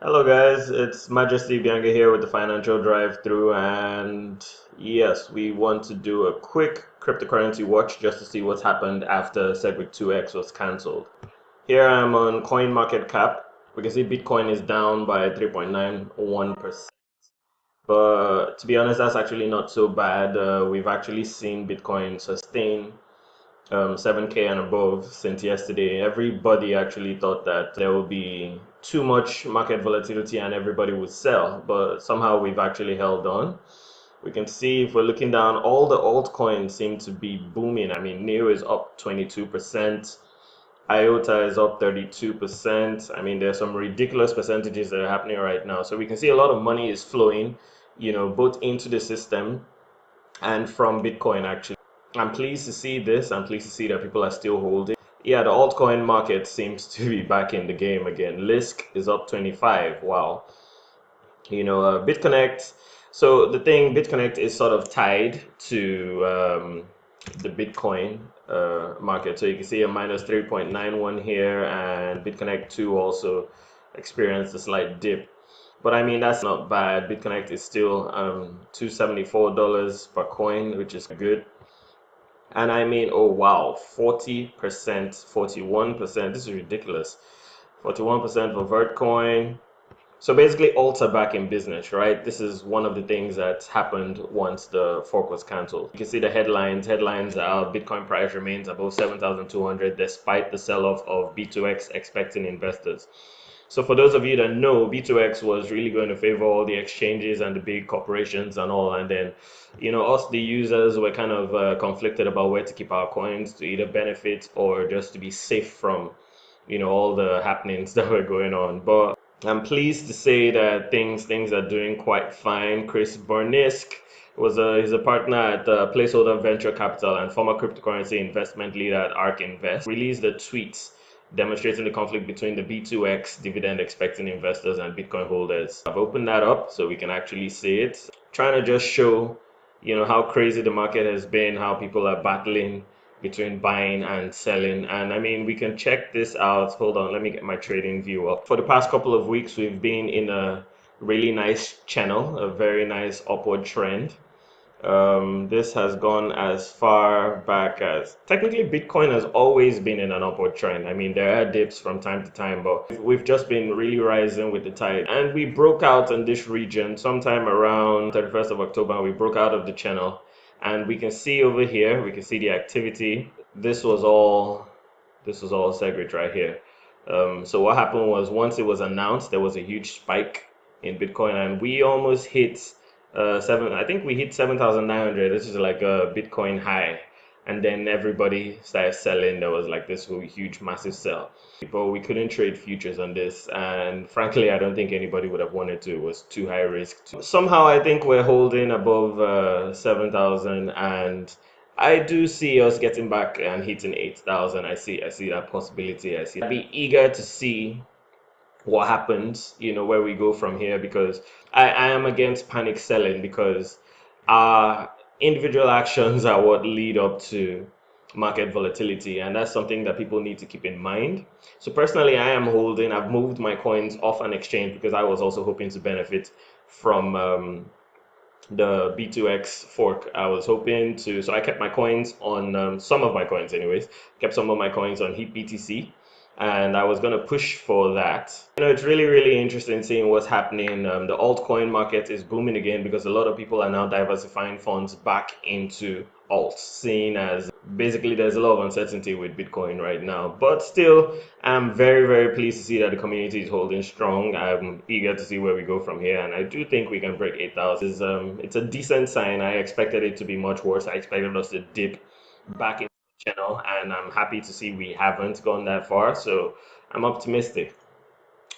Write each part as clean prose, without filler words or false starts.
Hello guys, it's Majesty Bianca here with the Financial Drive-Through, and yes, we want to do a quick cryptocurrency watch just to see what's happened after Segwit2x was cancelled. Here I'm on CoinMarketCap. We can see Bitcoin is down by 3.91%, but to be honest, that's actually not so bad. We've actually seen Bitcoin sustain 7K and above since yesterday. Everybody actually thought that there would be too much market volatility and everybody would sell, but somehow we've actually held on. We can see if we're looking down, all the altcoins seem to be booming. I mean, NEO is up 22%, IOTA is up 32%. I mean, there's some ridiculous percentages that are happening right now. So we can see a lot of money is flowing, both into the system and from Bitcoin actually. I'm pleased to see this. I'm pleased to see that people are still holding. Yeah, the altcoin market seems to be back in the game again. Lisk is up 25. Wow. BitConnect. So the thing, BitConnect is sort of tied to the Bitcoin market. So you can see a minus 3.91 here, and BitConnect 2 also experienced a slight dip. But I mean, that's not bad. BitConnect is still $274 per coin, which is good. And I mean, oh wow, 40%, 41%. This is ridiculous. 41% for Vertcoin. So basically, alts are back in business, right? This is one of the things that happened once the fork was cancelled. You can see the headlines. Headlines are Bitcoin price remains above 7,200 despite the sell-off of B2X expecting investors. So for those of you that know, B2X was really going to favor all the exchanges and the big corporations and all. And then, us, the users, were kind of conflicted about where to keep our coins to either benefit or just to be safe from, all the happenings that were going on. But I'm pleased to say that things are doing quite fine. Chris Burnisk he's a partner at Placeholder Venture Capital and former cryptocurrency investment leader at ARK Invest. Released a tweet demonstrating the conflict between the B2X dividend expecting investors and Bitcoin holders. I've opened that up so we can actually see it. Trying to just show, how crazy the market has been, how people are battling between buying and selling. And I mean, we can check this out. Hold on, let me get my trading view up. For the past couple of weeks, we've been in a really nice channel, a very nice upward trend. This has gone as far back as technically Bitcoin has always been in an upward trend. I mean, there are dips from time to time, but we've just been really rising with the tide. And we broke out in this region sometime around 31st of October. We broke out of the channel, and we can see over here, we can see the activity. This was all Segwit right here. So what happened was once it was announced, there was a huge spike in Bitcoin, and we almost hit I think we hit 7,900. This is like a Bitcoin high, and then everybody started selling. There was like this huge massive sell, but we couldn't trade futures on this, and frankly I don't think anybody would have wanted to. It was too high risk. Somehow I think we're holding above 7,000, and I do see us getting back and hitting 8,000. I see that possibility. I'd be eager to see what happens, where we go from here, because I am against panic selling, because our individual actions are what lead up to market volatility, and that's something that people need to keep in mind. So personally, I've moved my coins off an exchange because I was also hoping to benefit from the B2X fork. I was hoping to, so I kept my coins on, some of my coins anyways, kept some of my coins on Heap BTC, and I was going to push for that. It's really, really interesting seeing what's happening. The altcoin market is booming again because a lot of people are now diversifying funds back into alts, seeing as basically there's a lot of uncertainty with Bitcoin right now. But still, I'm very, very pleased to see that the community is holding strong. I'm eager to see where we go from here, and I do think we can break 8,000. It's a decent sign. I expected it to be much worse. I expected us to dip back into the channel, and I'm happy to see we haven't gone that far. So I'm optimistic.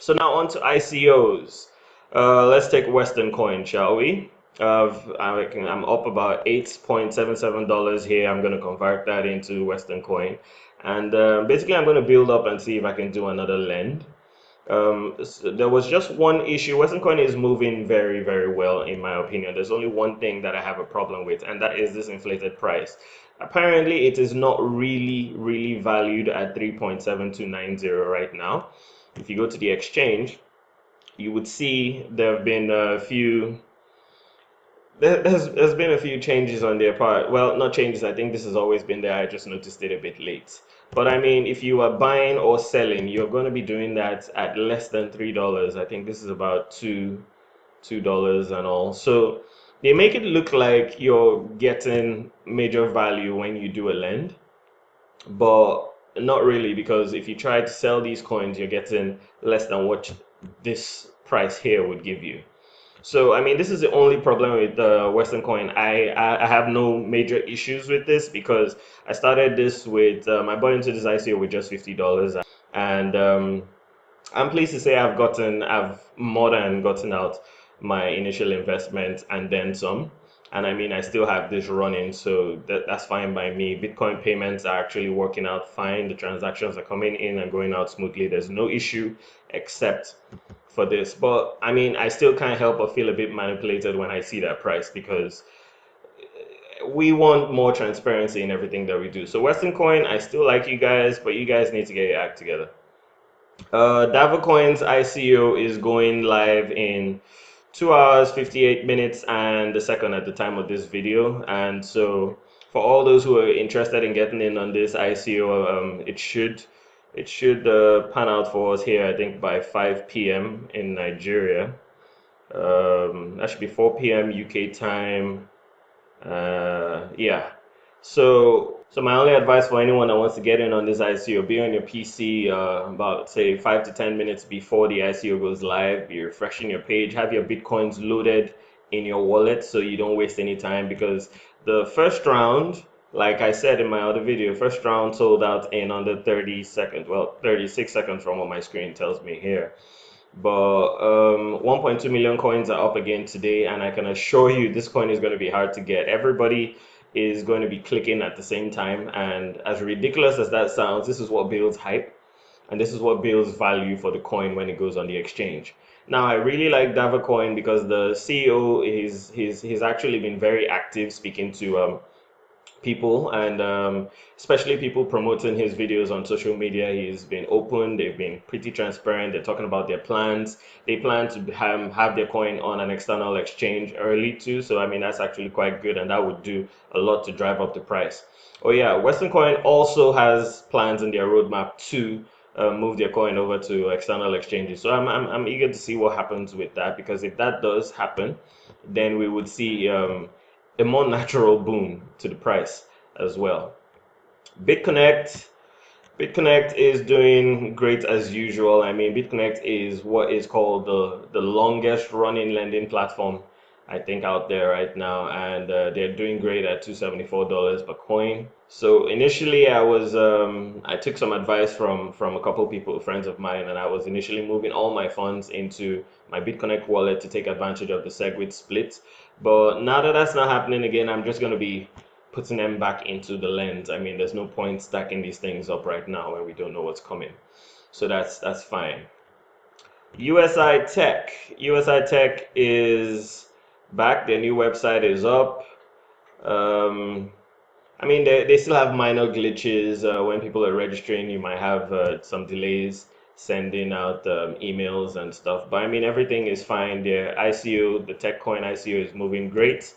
So now on to ICOs. Let's take Western coin, shall we? I'm up about $8.77 here. I'm going to convert that into Western coin. And basically, I'm going to build up and see if I can do another lend. So there was just one issue. Western coin is moving very, very well, in my opinion. There's only one thing that I have a problem with, and that is this inflated price. Apparently, it is not really, really valued at 3.7290 right now. If you go to the exchange, you would see there have been a few. There's been a few changes on their part. Well, not changes. I think this has always been there. I just noticed it a bit late. But I mean, if you are buying or selling, you're going to be doing that at less than $3. I think this is about $2 and all. So they make it look like you're getting major value when you do a lend, but not really, because if you try to sell these coins, you're getting less than what this price here would give you. So, I mean, this is the only problem with the Western coin. I have no major issues with this because I started this with, I bought into this ICO with just $50. And I'm pleased to say I've more than gotten out my initial investment and then some. And I mean, I still have this running, so that's fine by me. Bitcoin payments are actually working out fine. The transactions are coming in and going out smoothly. There's no issue except for this. But I mean, I still can't help but feel a bit manipulated when I see that price because we want more transparency in everything that we do. So Western Coin, I still like you guys, but you guys need to get your act together. Coin's ICO is going live in 2 hours 58 minutes and a second at the time of this video. And so for all those who are interested in getting in on this ICO, it should pan out for us here, I think by 5 p.m. in Nigeria. That should be 4 p.m. UK time. Yeah. So my only advice for anyone that wants to get in on this ICO, be on your PC about say 5 to 10 minutes before the ICO goes live. Be refreshing your page, have your Bitcoins loaded in your wallet so you don't waste any time, because the first round, like I said in my other video, first round sold out in under 30 seconds. Well, 36 seconds from what my screen tells me here. But 1.2 million coins are up again today, and I can assure you this coin is going to be hard to get. Everybody is going to be clicking at the same time, and as ridiculous as that sounds, this is what builds hype, and this is what builds value for the coin when it goes on the exchange. Now, I really like Coin because the CEO he's actually been very active speaking to people, and especially people promoting his videos on social media. He's been open, they've been pretty transparent, they're talking about their plans. They plan to have their coin on an external exchange early too, so I mean that's actually quite good, and that would do a lot to drive up the price. Oh yeah, Western Coin also has plans in their roadmap to move their coin over to external exchanges. So I'm eager to see what happens with that, because if that does happen, then we would see a more natural boom to the price as well. BitConnect is doing great as usual. I mean, BitConnect is what is called the longest running lending platform I think out there right now, and they're doing great at $274 per coin. So initially I took some advice from a couple people, friends of mine, and I was initially moving all my funds into my BitConnect wallet to take advantage of the Segwit split. But now that that's not happening again, I'm just going to be putting them back into the lens. I mean, there's no point stacking these things up right now when we don't know what's coming. So that's fine. USI Tech is back. Their new website is up. I mean, they still have minor glitches. When people are registering, you might have some delays sending out emails and stuff. But I mean, everything is fine. Their ICO, the tech coin ICO, is moving great.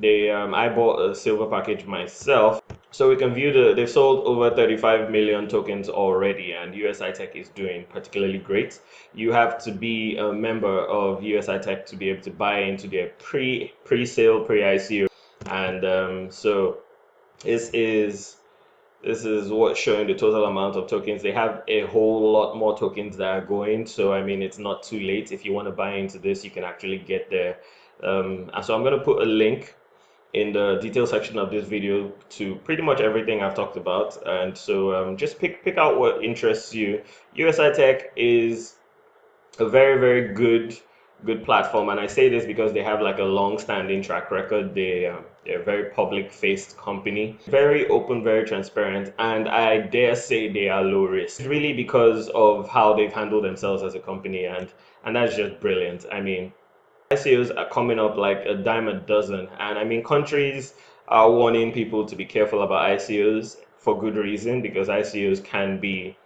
I bought a silver package myself, so we can view they've sold over 35 million tokens already, and USI Tech is doing particularly great. You have to be a member of USI Tech to be able to buy into their pre-sale, pre-ICO, and so this is what's showing the total amount of tokens. They have a whole lot more tokens that are going, so I mean, it's not too late. If you want to buy into this, you can actually get there. And so I'm going to put a link in the detail section of this video to pretty much everything I've talked about, and so just pick out what interests you. USI Tech is a very good platform, and I say this because they have like a long-standing track record. They're a very public-faced company, very open, very transparent, and I dare say they are low risk. It's really because of how they've handled themselves as a company, and that's just brilliant. I mean, ICOs are coming up like a dime a dozen, and I mean, countries are warning people to be careful about ICOs for good reason, because ICOs can be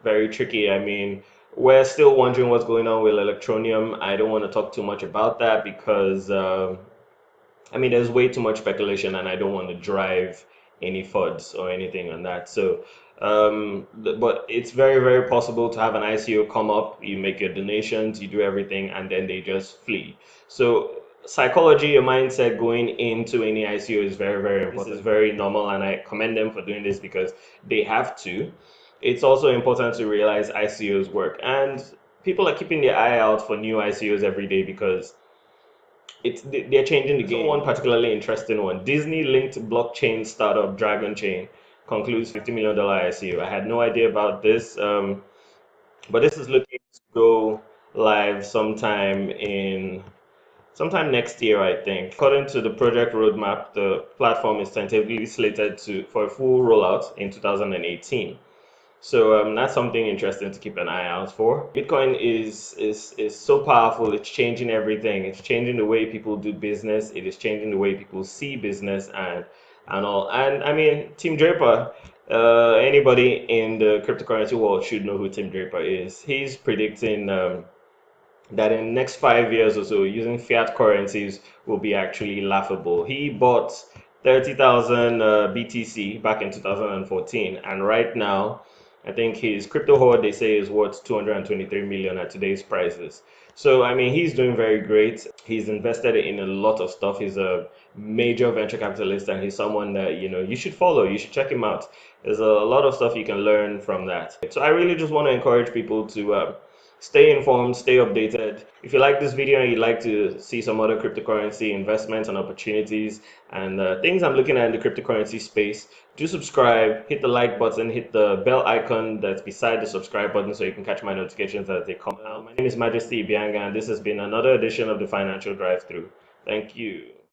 very tricky. I mean, We're still wondering what's going on with Electronium. I don't want to talk too much about that because I mean, there's way too much speculation, and I don't want to drive any FUDs or anything on that. So, but it's very, very possible to have an ICO come up. You make your donations, you do everything, and then they just flee. So, psychology, your mindset going into any ICO is very, very important. This is very normal, and I commend them for doing this because they have to. It's also important to realize ICOs work, and people are keeping their eye out for new ICOs every day because they're changing the game. One particularly interesting one: Disney-linked blockchain startup Dragon Chain concludes $50 million ICO. I had no idea about this, but this is looking to go live sometime next year, I think. According to the project roadmap, the platform is tentatively slated for a full rollout in 2018. So that's something interesting to keep an eye out for. Bitcoin is so powerful. It's changing everything. It's changing the way people do business. It is changing the way people see business and all. And I mean, Tim Draper. Anybody in the cryptocurrency world should know who Tim Draper is. He's predicting that in the next 5 years or so, using fiat currencies will be actually laughable. He bought 30,000 BTC back in 2014, and right now, I think his crypto hoard, they say, is worth 223 million at today's prices. So, I mean, he's doing very great. He's invested in a lot of stuff. He's a major venture capitalist, and he's someone that, you should follow. You should check him out. There's a lot of stuff you can learn from that. So I really just want to encourage people to stay informed, stay updated. If you like this video and you'd like to see some other cryptocurrency investments and opportunities and things I'm looking at in the cryptocurrency space, do subscribe, hit the like button, hit the bell icon that's beside the subscribe button so you can catch my notifications as they come out. My name is Majesty Ibianga, and this has been another edition of the Financial Drive-Thru. Thank you.